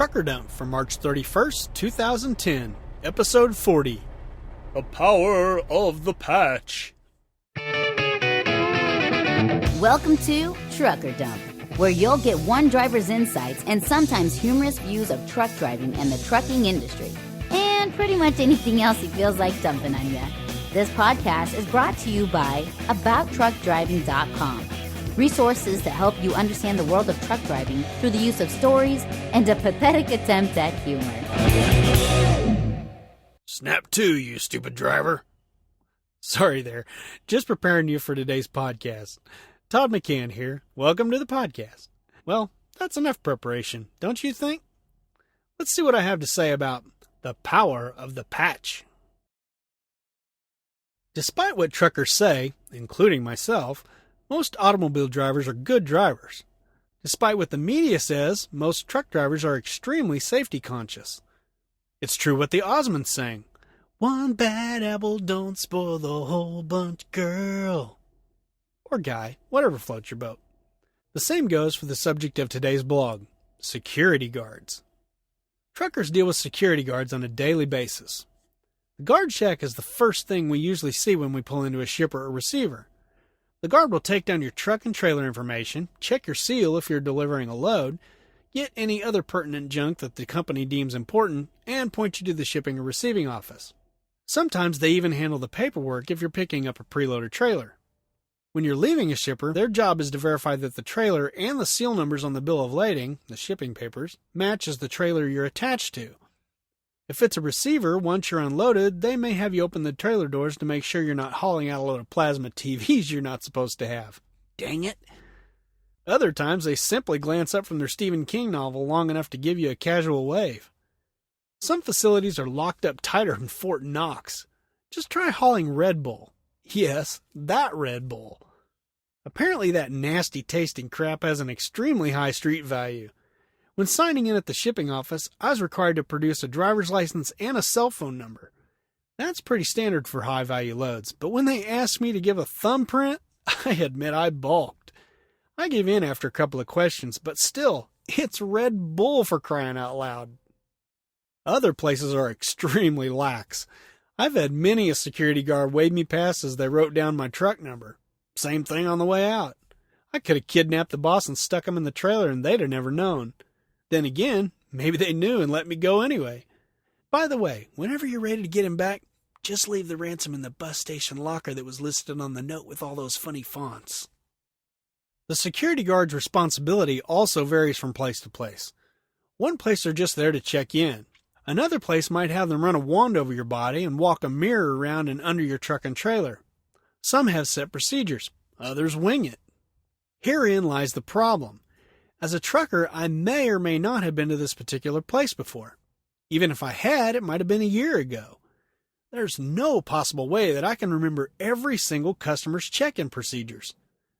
Trucker Dump for March 31st, 2010, Episode 40. The Power of the Patch. Welcome to Trucker Dump, where you'll get one driver's insights and sometimes humorous views of truck driving and the trucking industry, and pretty much anything else he feels like dumping on you. This podcast is brought to you by AboutTruckDriving.com. Resources to help you understand the world of truck driving through the use of stories and a pathetic attempt at humor. Snap to, you stupid driver. Sorry there, just preparing you for today's podcast. Todd McCann here. Welcome to the podcast. Well, that's enough preparation, don't you think? Let's see what I have to say about the power of the patch. Despite what truckers say, including myself, most automobile drivers are good drivers. Despite what the media says, most truck drivers are extremely safety conscious. It's true what the Osmonds sang. One bad apple don't spoil the whole bunch, girl. Or guy, whatever floats your boat. The same goes for the subject of today's blog, security guards. Truckers deal with security guards on a daily basis. The guard shack is the first thing we usually see when we pull into a shipper or receiver. The guard will take down your truck and trailer information, check your seal if you're delivering a load, get any other pertinent junk that the company deems important, and point you to the shipping or receiving office. Sometimes they even handle the paperwork if you're picking up a preloaded trailer. When you're leaving a shipper, their job is to verify that the trailer and the seal numbers on the bill of lading, the shipping papers, matches the trailer you're attached to. If it's a receiver, once you're unloaded, they may have you open the trailer doors to make sure you're not hauling out a load of plasma TVs you're not supposed to have. Dang it. Other times, they simply glance up from their Stephen King novel long enough to give you a casual wave. Some facilities are locked up tighter than Fort Knox. Just try hauling Red Bull. Yes, that Red Bull. Apparently that nasty tasting crap has an extremely high street value. When signing in at the shipping office, I was required to produce a driver's license and a cell phone number. That's pretty standard for high-value loads, but when they asked me to give a thumbprint, I admit I balked. I gave in after a couple of questions, but still, it's Red Bull for crying out loud. Other places are extremely lax. I've had many a security guard wave me past as they wrote down my truck number. Same thing on the way out. I could have kidnapped the boss and stuck him in the trailer and they'd have never known. Then again, maybe they knew and let me go anyway. By the way, whenever you're ready to get him back, just leave the ransom in the bus station locker that was listed on the note with all those funny fonts. The security guard's responsibility also varies from place to place. One place they're just there to check in. Another place might have them run a wand over your body and walk a mirror around and under your truck and trailer. Some have set procedures, others wing it. Herein lies the problem. As a trucker, I may or may not have been to this particular place before. Even if I had, it might have been a year ago. There's no possible way that I can remember every single customer's check-in procedures.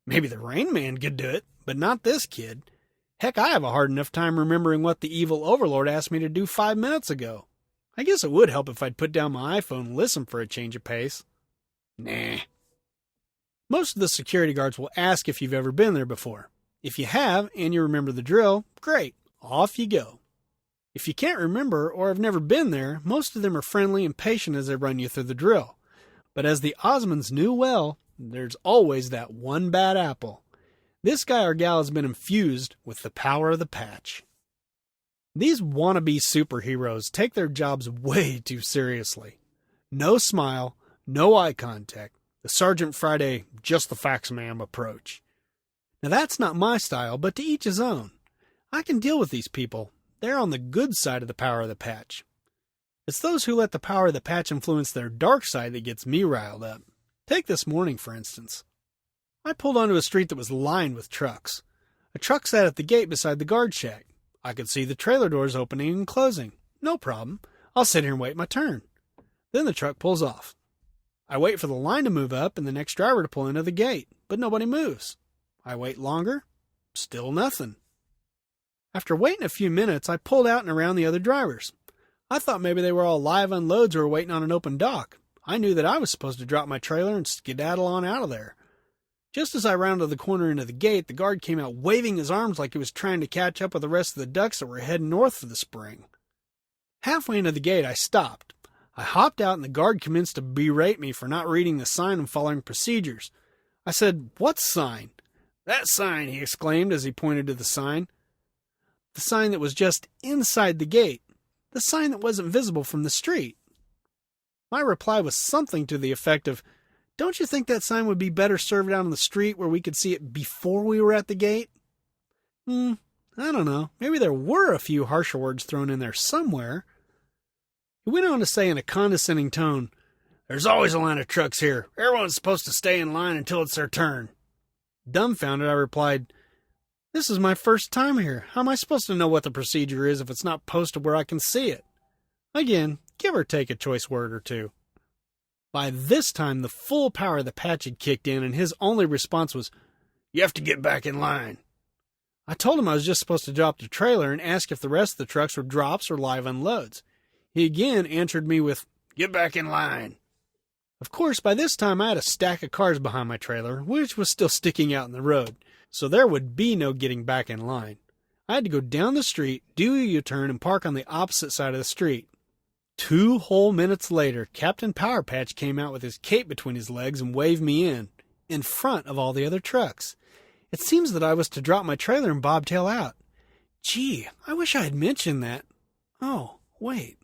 Maybe the Rain Man could do it, but not this kid. Heck, I have a hard enough time remembering what the evil overlord asked me to do 5 minutes ago. I guess it would help if I'd put down my iPhone and listen for a change of pace. Nah. Most of the security guards will ask if you've ever been there before. If you have, and you remember the drill, great, off you go. If you can't remember or have never been there, most of them are friendly and patient as they run you through the drill. But as the Osmonds knew well, there's always that one bad apple. This guy or gal has been infused with the power of the patch. These wannabe superheroes take their jobs way too seriously. No smile, no eye contact, the Sergeant Friday, just the facts ma'am approach. Now that's not my style, but to each his own. I can deal with these people. They're on the good side of the power of the patch. It's those who let the power of the patch influence their dark side that gets me riled up. Take this morning, for instance. I pulled onto a street that was lined with trucks. A truck sat at the gate beside the guard shack. I could see the trailer doors opening and closing. No problem. I'll sit here and wait my turn. Then the truck pulls off. I wait for the line to move up and the next driver to pull into the gate, but nobody moves. I wait longer. Still nothing. After waiting a few minutes, I pulled out and around the other drivers. I thought maybe they were all live unloads or were waiting on an open dock. I knew that I was supposed to drop my trailer and skedaddle on out of there. Just as I rounded the corner into the gate, the guard came out waving his arms like he was trying to catch up with the rest of the ducks that were heading north for the spring. Halfway into the gate, I stopped. I hopped out and the guard commenced to berate me for not reading the sign and following procedures. I said, "What sign?" "That sign," he exclaimed as he pointed to the sign. The sign that was just inside the gate. The sign that wasn't visible from the street. My reply was something to the effect of, "Don't you think that sign would be better served out on the street where we could see it before we were at the gate?" I don't know. Maybe there were a few harsher words thrown in there somewhere. He went on to say in a condescending tone, "There's always a line of trucks here. Everyone's supposed to stay in line until it's their turn." Dumbfounded, I replied, "This is my first time here. How am I supposed to know what the procedure is if it's not posted where I can see it?" Again, give or take a choice word or two. By this time, the full power of the patch had kicked in, and his only response was, "You have to get back in line." I told him I was just supposed to drop the trailer and ask if the rest of the trucks were drops or live unloads. He again answered me with, "Get back in line." Of course, by this time I had a stack of cars behind my trailer, which was still sticking out in the road, so there would be no getting back in line. I had to go down the street, do a U-turn, and park on the opposite side of the street. 2 whole minutes later, Captain Power Patch came out with his cape between his legs and waved me in front of all the other trucks. It seems that I was to drop my trailer and bobtail out. Gee, I wish I had mentioned that. Oh, wait.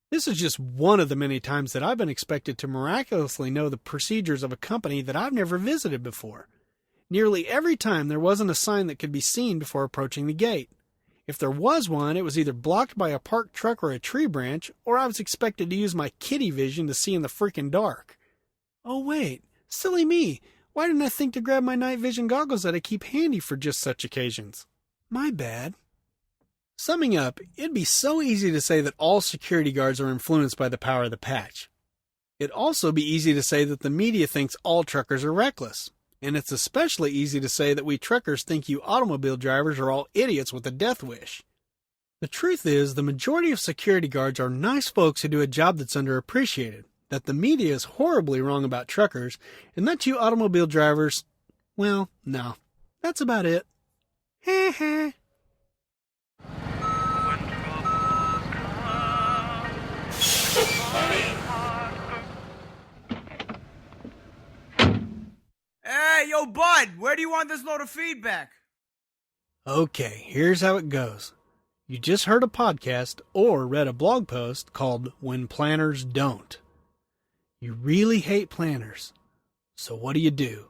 This is just one of the many times that I've been expected to miraculously know the procedures of a company that I've never visited before. Nearly every time there wasn't a sign that could be seen before approaching the gate. If there was one, it was either blocked by a parked truck or a tree branch, or I was expected to use my kitty vision to see in the freaking dark. Oh wait, silly me. Why didn't I think to grab my night vision goggles that I keep handy for just such occasions? My bad. Summing up, it'd be so easy to say that all security guards are influenced by the power of the patch. It'd also be easy to say that the media thinks all truckers are reckless. And it's especially easy to say that we truckers think you automobile drivers are all idiots with a death wish. The truth is, the majority of security guards are nice folks who do a job that's underappreciated, that the media is horribly wrong about truckers, and that you automobile drivers, well, no. That's about it. Heh heh. Hey, yo, bud, where do you want this load of feedback? Okay, here's how it goes. You just heard a podcast or read a blog post called When Planners Don't. You really hate planners. So what do?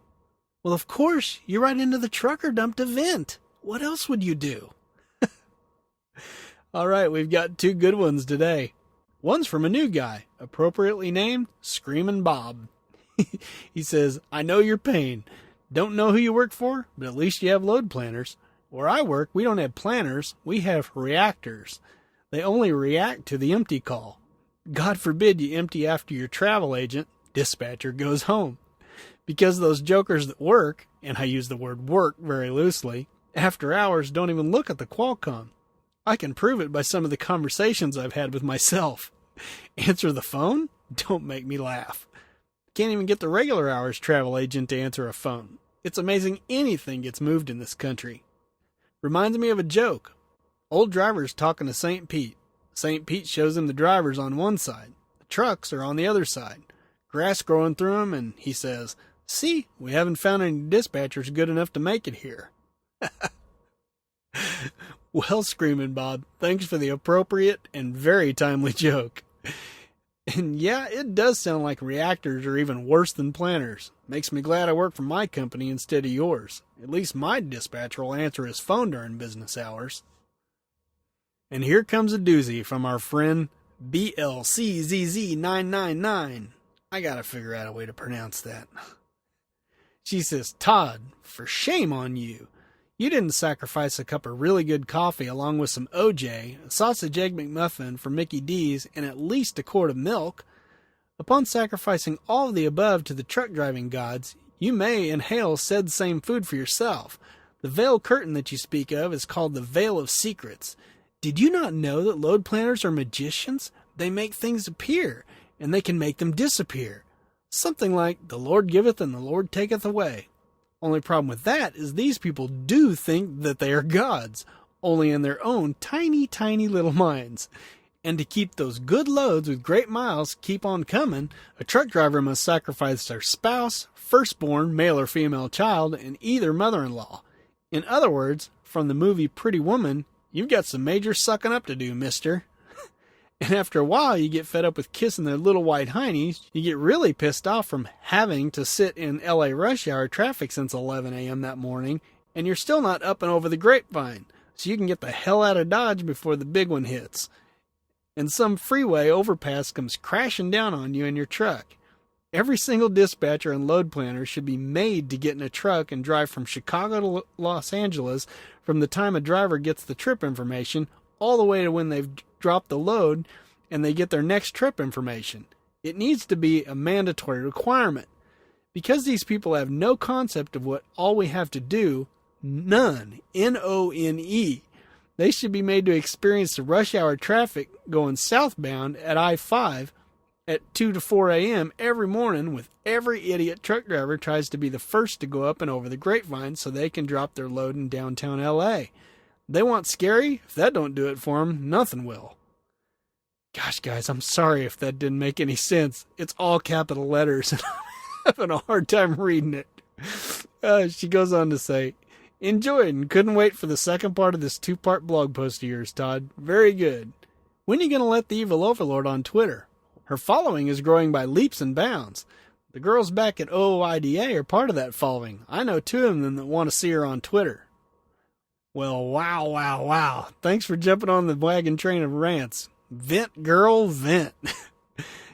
Well, of course, you write into the trucker dump to vent. What else would you do? All right, we've got 2 good ones today. One's from a new guy, appropriately named Screamin' Bob. He says, "I know your pain. Don't know who you work for, but at least you have load planners. Where I work, we don't have planners, we have reactors. They only react to the empty call. God forbid you empty after your travel agent, dispatcher, goes home. Because those jokers that work, and I use the word work very loosely, after hours don't even look at the Qualcomm. I can prove it by some of the conversations I've had with myself. Answer the phone? Don't make me laugh. Can't even get the regular hours travel agent to answer a phone. It's amazing anything gets moved in this country. Reminds me of a joke. Old driver's talking to St. Pete. St. Pete shows him the drivers on one side. The trucks are on the other side. Grass growing through them, and he says, "See, we haven't found any dispatchers good enough to make it here." Well, Screamin' Bob, thanks for the appropriate and very timely joke. And yeah, it does sound like reactors are even worse than planners. Makes me glad I work for my company instead of yours. At least my dispatcher will answer his phone during business hours. And here comes a doozy from our friend BLCZZ999. I gotta figure out a way to pronounce that. She says, "Todd, for shame on you. You didn't sacrifice a cup of really good coffee along with some OJ, a sausage egg McMuffin for Mickey D's, and at least a quart of milk. Upon sacrificing all of the above to the truck driving gods, you may inhale said same food for yourself. The veil curtain that you speak of is called the Veil of Secrets. Did you not know that load planners are magicians? They make things appear, and they can make them disappear. Something like the Lord giveth and the Lord taketh away. Only problem with that is these people do think that they are gods, only in their own tiny, tiny little minds. And to keep those good loads with great miles keep on coming, a truck driver must sacrifice their spouse, firstborn, male or female child, and either mother-in-law. In other words, from the movie Pretty Woman, you've got some major sucking up to do, mister. And after a while, you get fed up with kissing their little white heinies. You get really pissed off from having to sit in LA rush hour traffic since 11 a.m. that morning, and you're still not up and over the grapevine, so you can get the hell out of Dodge before the big one hits. And some freeway overpass comes crashing down on you in your truck. Every single dispatcher and load planner should be made to get in a truck and drive from Chicago to Los Angeles from the time a driver gets the trip information all the way to when they've dropped the load and they get their next trip information. It needs to be a mandatory requirement. Because these people have no concept of what all we have to do, none, N-O-N-E, they should be made to experience the rush hour traffic going southbound at I-5 at 2 to 4 a.m. every morning, with every idiot truck driver tries to be the first to go up and over the grapevine so they can drop their load in downtown L.A. They want scary? If that don't do it for them, nothing will. Gosh, guys, I'm sorry if that didn't make any sense. It's all capital letters, and I'm having a hard time reading it. She goes on to say, enjoyed and couldn't wait for the second part of this 2-part blog post of yours, Todd. Very good. When are you going to let the evil overlord on Twitter? Her following is growing by leaps and bounds. The girls back at OOIDA are part of that following. I know 2 of them that want to see her on Twitter. Well, wow. Thanks for jumping on the wagon train of rants. Vent, girl, vent.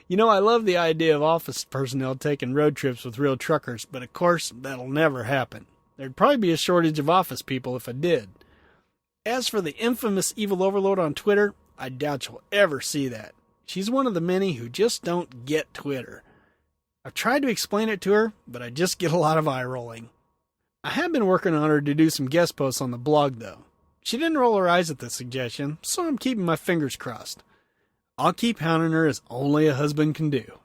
You know, I love the idea of office personnel taking road trips with real truckers, but of course, that'll never happen. There'd probably be a shortage of office people if it did. As for the infamous evil overlord on Twitter, I doubt you'll ever see that. She's one of the many who just don't get Twitter. I've tried to explain it to her, but I just get a lot of eye rolling. I have been working on her to do some guest posts on the blog, though. She didn't roll her eyes at the suggestion, so I'm keeping my fingers crossed. I'll keep hounding her as only a husband can do.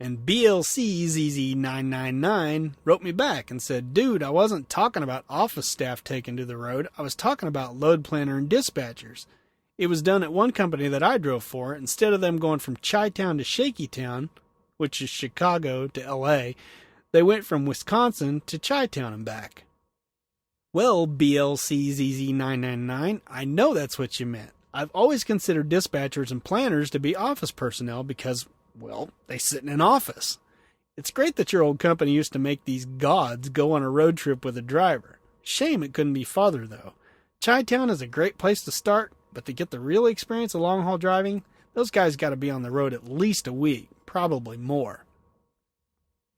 And BLCZZ999 wrote me back and said, dude, I wasn't talking about office staff taken to the road. I was talking about load planner and dispatchers. It was done at one company that I drove for. Instead of them going from Chi-Town to Shaky Town, which is Chicago to L.A., they went from Wisconsin to Chi-Town and back. Well, BLCZZ999, I know that's what you meant. I've always considered dispatchers and planners to be office personnel because, well, they sit in an office. It's great that your old company used to make these gods go on a road trip with a driver. Shame it couldn't be farther, though. Chi-Town is a great place to start, but to get the real experience of long-haul driving, those guys got to be on the road at least a week, probably more.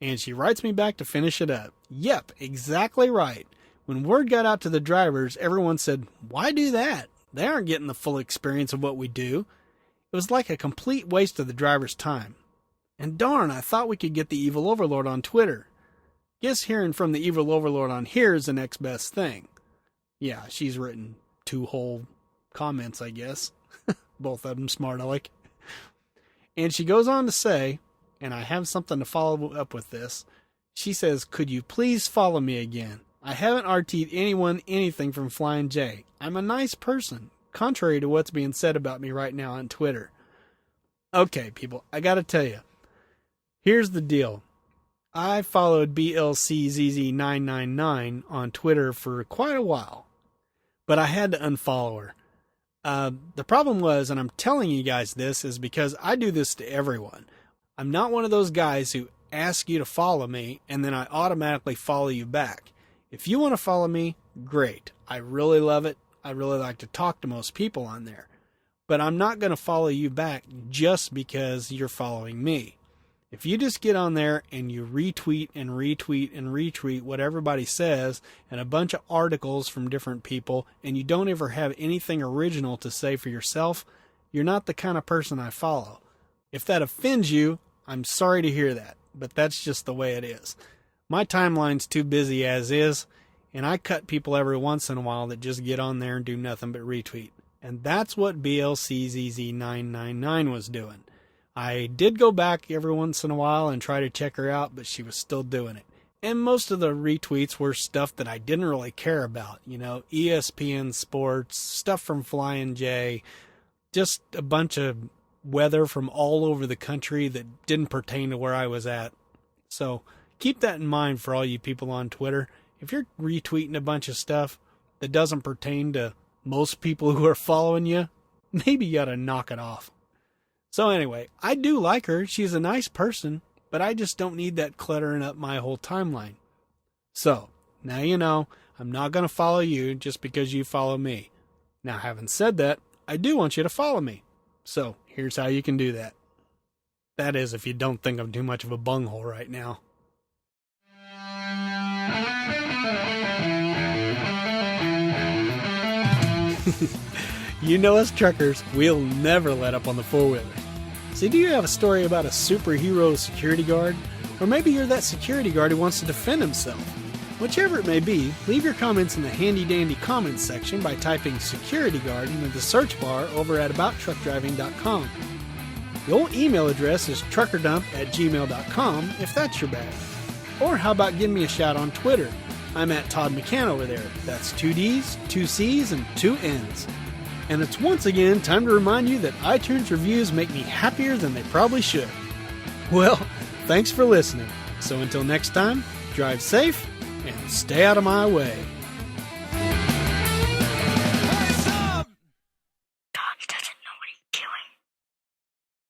And she writes me back to finish it up. Yep, exactly right. When word got out to the drivers, everyone said, why do that? They aren't getting the full experience of what we do. It was like a complete waste of the driver's time. And darn, I thought we could get the evil overlord on Twitter. Guess hearing from the evil overlord on here is the next best thing. Yeah, she's written 2 whole comments, I guess. Both of them smart aleck. And she goes on to say, and I have something to follow up with this. She says, could you please follow me again? I haven't RT'd anyone anything from Flying J. I'm a nice person, contrary to what's being said about me right now on Twitter. Okay, people, I gotta tell you. Here's the deal. I followed BLCZZ999 on Twitter for quite a while, but I had to unfollow her. The problem was, and I'm telling you guys this, is because I do this to everyone. I'm not one of those guys who ask you to follow me and then I automatically follow you back. If you want to follow me, great. I really love it. I really like to talk to most people on there. But I'm not going to follow you back just because you're following me. If you just get on there and you retweet and retweet and retweet what everybody says and a bunch of articles from different people and you don't ever have anything original to say for yourself, you're not the kind of person I follow. If that offends you, I'm sorry to hear that, but that's just the way it is. My timeline's too busy as is, and I cut people every once in a while that just get on there and do nothing but retweet. And that's what BLCZZ999 was doing. I did go back every once in a while and try to check her out, but she was still doing it. And most of the retweets were stuff that I didn't really care about. ESPN Sports, stuff from Flying J, just a bunch of weather from all over the country that didn't pertain to where I was at. So keep that in mind for all you people on Twitter. If you're retweeting a bunch of stuff that doesn't pertain to most people who are following you, maybe you gotta knock it off. So anyway, I do like her. She's a nice person, but I just don't need that cluttering up my whole timeline. So, now you know, I'm not gonna follow you just because you follow me. Now, having said that, I do want you to follow me. So, here's how you can do that. That is, if you don't think I'm too much of a bunghole right now. You know us truckers, we'll never let up on the four-wheeler. So do you have a story about a superhero security guard? Or maybe you're that security guard who wants to defend himself? Whichever it may be, leave your comments in the handy-dandy comments section by typing security guard into the search bar over at abouttruckdriving.com. The old email address is truckerdump@gmail.com if that's your bag. Or how about giving me a shout on Twitter? I'm at Todd McCann over there. That's 2 D's, 2 C's, and 2 N's. And it's once again time to remind you that iTunes reviews make me happier than they probably should. Well, thanks for listening. So until next time, drive safe and stay out of my way.